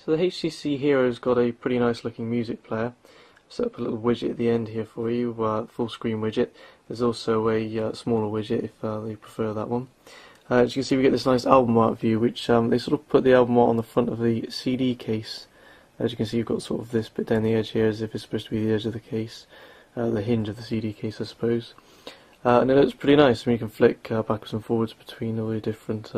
So the HTC Hero's got a pretty nice looking music player. Set up a little widget at the end here for you, full screen widget. There's also a smaller widget if you prefer that one. As you can see, we get this nice album art view, which they sort of put the album art on the front of the CD case. As you can see, you've got sort of this bit down the edge here, as if it's supposed to be the edge of the case, the hinge of the CD case, I suppose. And it looks pretty nice. I mean, you can flick backwards and forwards between all the different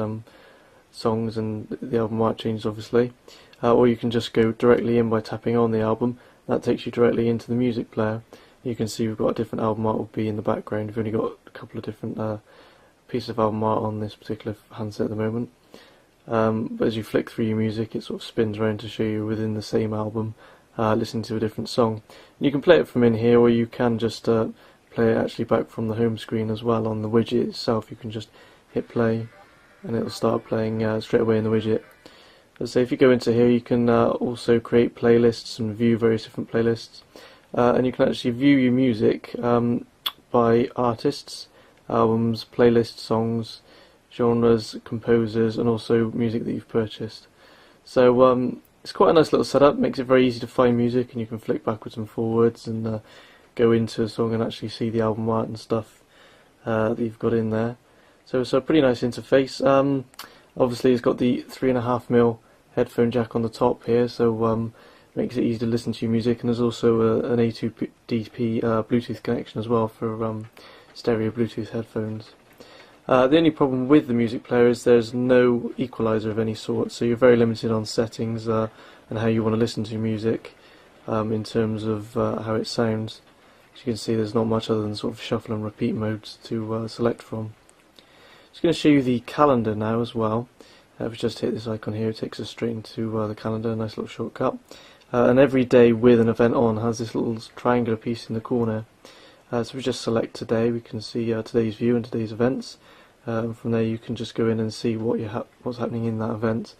songs, and the album art changes obviously. Or you can just go directly in by tapping on the album. That takes you directly into the music player. You can see we've got a different album art will be in the background. We've only got a couple of different pieces of album art on this particular handset at the moment. But as you flick through your music, it sort of spins around to show you within the same album, listening to a different song. You can play it from in here, or you can just play it actually back from the home screen as well on the widget itself. You can just hit play and it'll start playing straight away in the widget. So if you go into here, you can also create playlists and view various different playlists, and you can actually view your music by artists, albums, playlists, songs, genres, composers, and also music that you've purchased. So it's quite a nice little setup. Makes it very easy to find music, and you can flick backwards and forwards and go into a song and actually see the album art and stuff that you've got in there. So it's a pretty nice interface. Obviously it's got the 3.5mm headphone jack on the top here, so makes it easy to listen to your music, and there's also an A2DP Bluetooth connection as well for stereo Bluetooth headphones. The only problem with the music player is there's no equalizer of any sort, so you're very limited on settings and how you want to listen to your music in terms of how it sounds. As you can see, there's not much other than sort of shuffle and repeat modes to select from. Just going to show you the calendar now as well. If we just hit this icon here, it takes us straight into the calendar, a nice little shortcut. And every day with an event on has this little triangular piece in the corner. So we just select today, we can see today's view and today's events. From there you can just go in and see what's happening in that event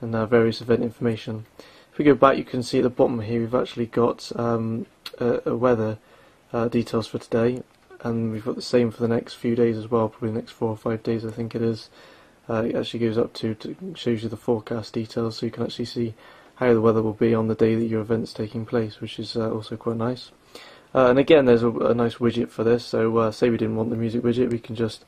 and various event information. If we go back, you can see at the bottom here we've actually got a weather details for today, and we've got the same for the next few days as well, probably the next 4 or 5 days I think it is. It actually goes up to shows you the forecast details, so you can actually see how the weather will be on the day that your event's taking place, which is also quite nice. And again, there's a nice widget for this, so say we didn't want the music widget, we can just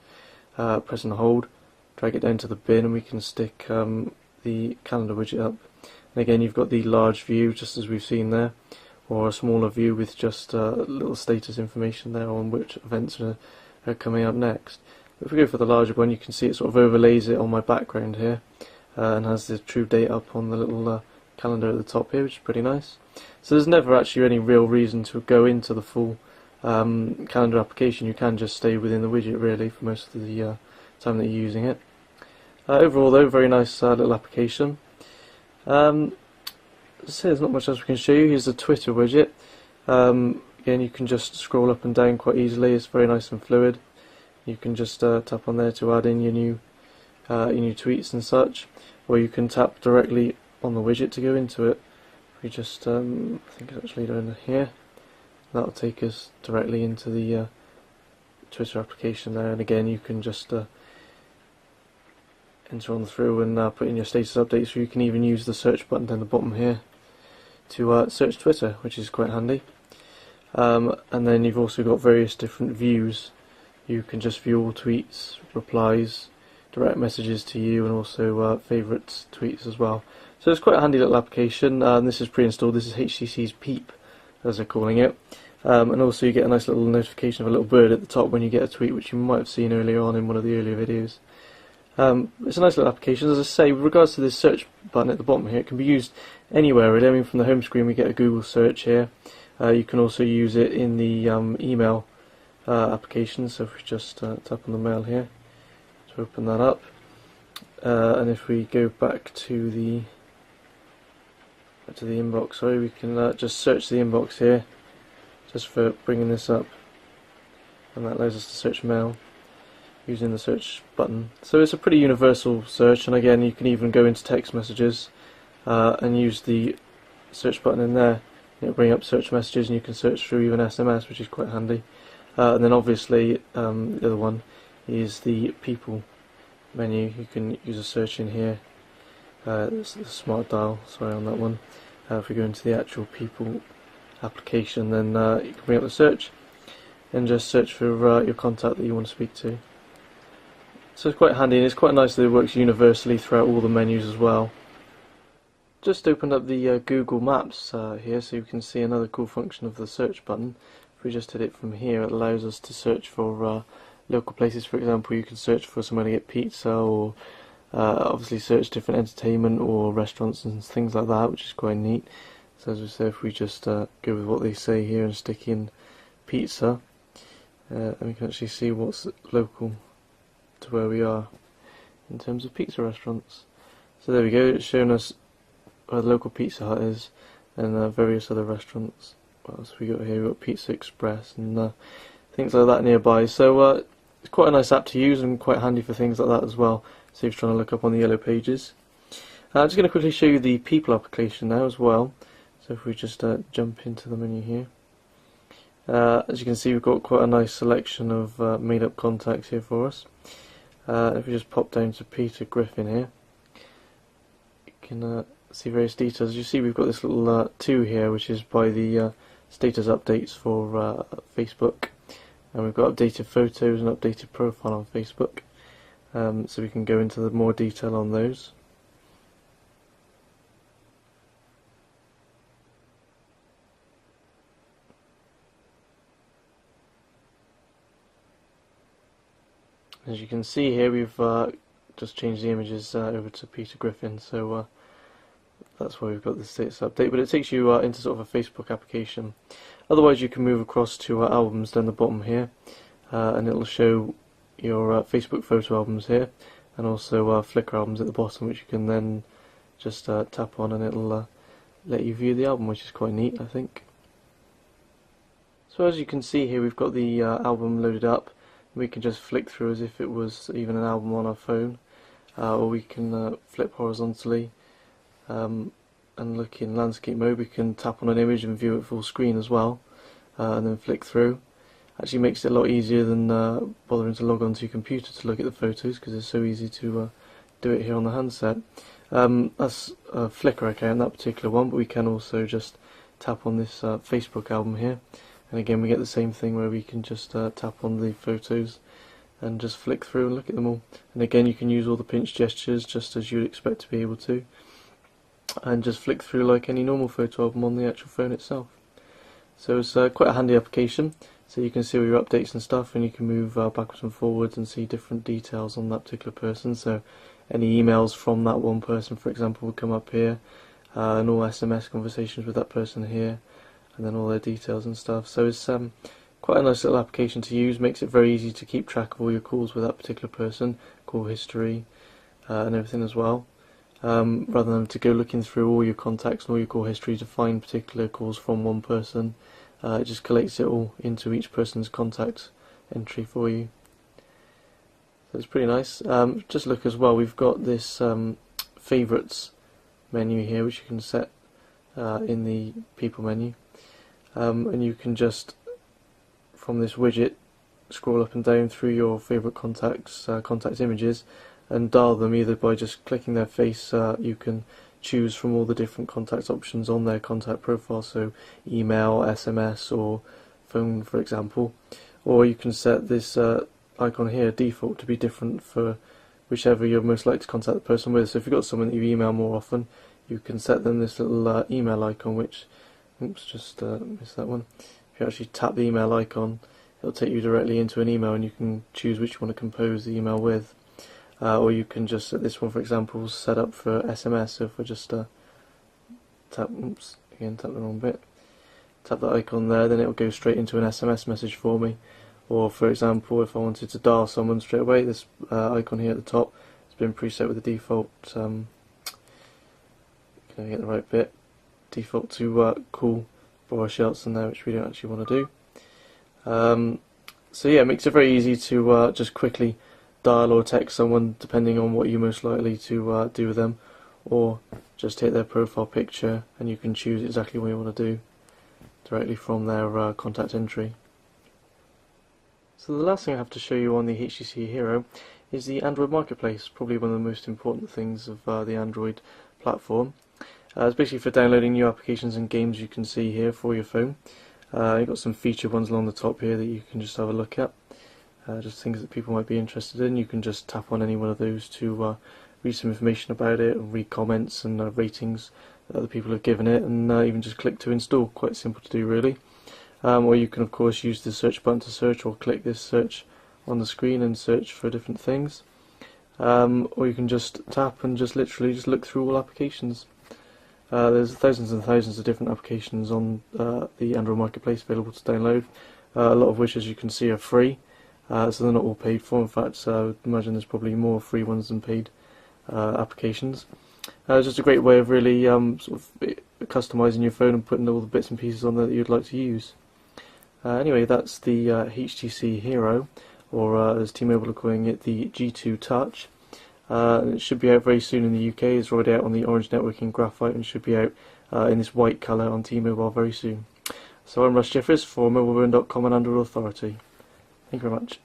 press and hold, drag it down to the bin, and we can stick the calendar widget up. And again, you've got the large view, just as we've seen there, or a smaller view with just little status information there on which events are coming up next. If we go for the larger one, you can see it sort of overlays it on my background here and has the true date up on the little calendar at the top here, which is pretty nice. So there's never actually any real reason to go into the full calendar application. You can just stay within the widget really for most of the time that you're using it. Overall though, very nice little application. As I say, there's not much else we can show you. Here's the Twitter widget. Again, you can just scroll up and down quite easily. It's very nice and fluid. You can just tap on there to add in your new tweets and such, or you can tap directly on the widget to go into it. We just, I think it's actually down here. That'll take us directly into the Twitter application there, and again you can just enter on through and put in your status updates, or you can even use the search button down the bottom here to search Twitter, which is quite handy. And then you've also got various different views. You can just view all tweets, replies, direct messages to you, and also favourite tweets as well. So it's quite a handy little application. This is pre-installed. This is HTC's Peep, as they're calling it. And also you get a nice little notification of a little bird at the top when you get a tweet, which you might have seen earlier on in one of the earlier videos. It's a nice little application. As I say, with regards to this search button at the bottom here, it can be used anywhere really. I mean, from the home screen we get a Google search here. You can also use it in the email application. So if we just tap on the mail here to open that up, and if we go back to the inbox, sorry, we can just search the inbox here, just for bringing this up, and that allows us to search mail using the search button. So it's a pretty universal search, and again you can even go into text messages and use the search button in there. It'll bring up search messages, and you can search through even SMS, which is quite handy. And then obviously the other one is the people menu. You can use a search in here the smart dial, sorry on that one. If we go into the actual people application, then you can bring up the search and just search for your contact that you want to speak to. So it's quite handy, and it's quite nice that it works universally throughout all the menus as well. Just opened up the Google Maps here, so you can see another cool function of the search button. If we just hit it from here, it allows us to search for local places. For example, you can search for somewhere to get pizza, or obviously search different entertainment or restaurants and things like that, which is quite neat. So as we say, if we just go with what they say here and stick in pizza, and we can actually see what's local to where we are in terms of pizza restaurants. So there we go, it's showing us where the local Pizza Hut is, and various other restaurants. What else have we got here? We've got Pizza Express and things like that nearby. So it's quite a nice app to use and quite handy for things like that as well. So if you're trying to look up on the yellow pages. I'm just going to quickly show you the people application now as well. So if we just jump into the menu here. As you can see, we've got quite a nice selection of made up contacts here for us. If we just pop down to Peter Griffin here, you can see various details. As you see, we've got this little 2 here, which is by the status updates for Facebook, and we've got updated photos and updated profile on Facebook, so we can go into the more detail on those. As you can see here, we've just changed the images over to Peter Griffin, so that's why we've got the status update. But it takes you into sort of a Facebook application. Otherwise, you can move across to albums down the bottom here, and it'll show your Facebook photo albums here, and also Flickr albums at the bottom, which you can then just tap on, and it'll let you view the album, which is quite neat, I think. So as you can see here, we've got the album loaded up. We can just flick through as if it was even an album on our phone, or we can flip horizontally and look in landscape mode. We can tap on an image and view it full screen as well, and then flick through. Actually makes it a lot easier than bothering to log onto your computer to look at the photos, because it's so easy to do it here on the handset. That's a Flickr account, that particular one, but we can also just tap on this Facebook album here. And again, we get the same thing where we can just tap on the photos and just flick through and look at them all. And again, you can use all the pinch gestures just as you'd expect to be able to, and just flick through like any normal photo album on the actual phone itself. So it's quite a handy application. So you can see all your updates and stuff, and you can move backwards and forwards and see different details on that particular person. So any emails from that one person, for example, will come up here, and all SMS conversations with that person here, and then all their details and stuff. So it's quite a nice little application to use. Makes it very easy to keep track of all your calls with that particular person, call history and everything as well, rather than to go looking through all your contacts and all your call history to find particular calls from one person. It just collects it all into each person's contact entry for you. So it's pretty nice. Just look as well, we've got this favourites menu here, which you can set in the people menu. And you can just, from this widget, scroll up and down through your favourite contacts, contact images, and dial them either by just clicking their face. You can choose from all the different contact options on their contact profile, so email, SMS, or phone, for example. Or you can set this icon here, default, to be different for whichever you're most likely to contact the person with. So if you've got someone that you email more often, you can set them this little email icon, which, oops, just missed that one. If you actually tap the email icon, it'll take you directly into an email, and you can choose which you want to compose the email with. Or you can just set this one, for example, set up for SMS. So if I just tap, oops, again, tap the wrong bit, tap that icon there, then it'll go straight into an SMS message for me. Or for example, if I wanted to dial someone straight away, this icon here at the top has been preset with the default, can I get the right bit, default to call Boris Yeltsin there, which we don't actually want to do. So yeah, it makes it very easy to just quickly dial or text someone depending on what you're most likely to do with them, or just hit their profile picture and you can choose exactly what you want to do directly from their contact entry. So the last thing I have to show you on the HTC Hero is the Android Marketplace, probably one of the most important things of the Android platform. It's basically for downloading new applications and games you can see here for your phone. You've got some featured ones along the top here that you can just have a look at. Just things that people might be interested in. You can just tap on any one of those to read some information about it, and read comments and ratings that other people have given it, and even just click to install. Quite simple to do, really. Or you can of course use the search button to search, or click this search on the screen and search for different things. Or you can just tap and just literally just look through all applications. There's thousands and thousands of different applications on the Android Marketplace available to download, a lot of which, as you can see, are free, so they're not all paid for. In fact, I would imagine there's probably more free ones than paid applications. It's just a great way of really sort of customizing your phone and putting all the bits and pieces on there that you'd like to use. Anyway, that's the HTC Hero, or as T-Mobile are calling it, the G2 Touch. It should be out very soon in the UK. It's already out on the Orange Network in graphite, and should be out in this white colour on T-Mobile very soon. So I'm Russ Jeffries for MobileRun.com and Android Authority. Thank you very much.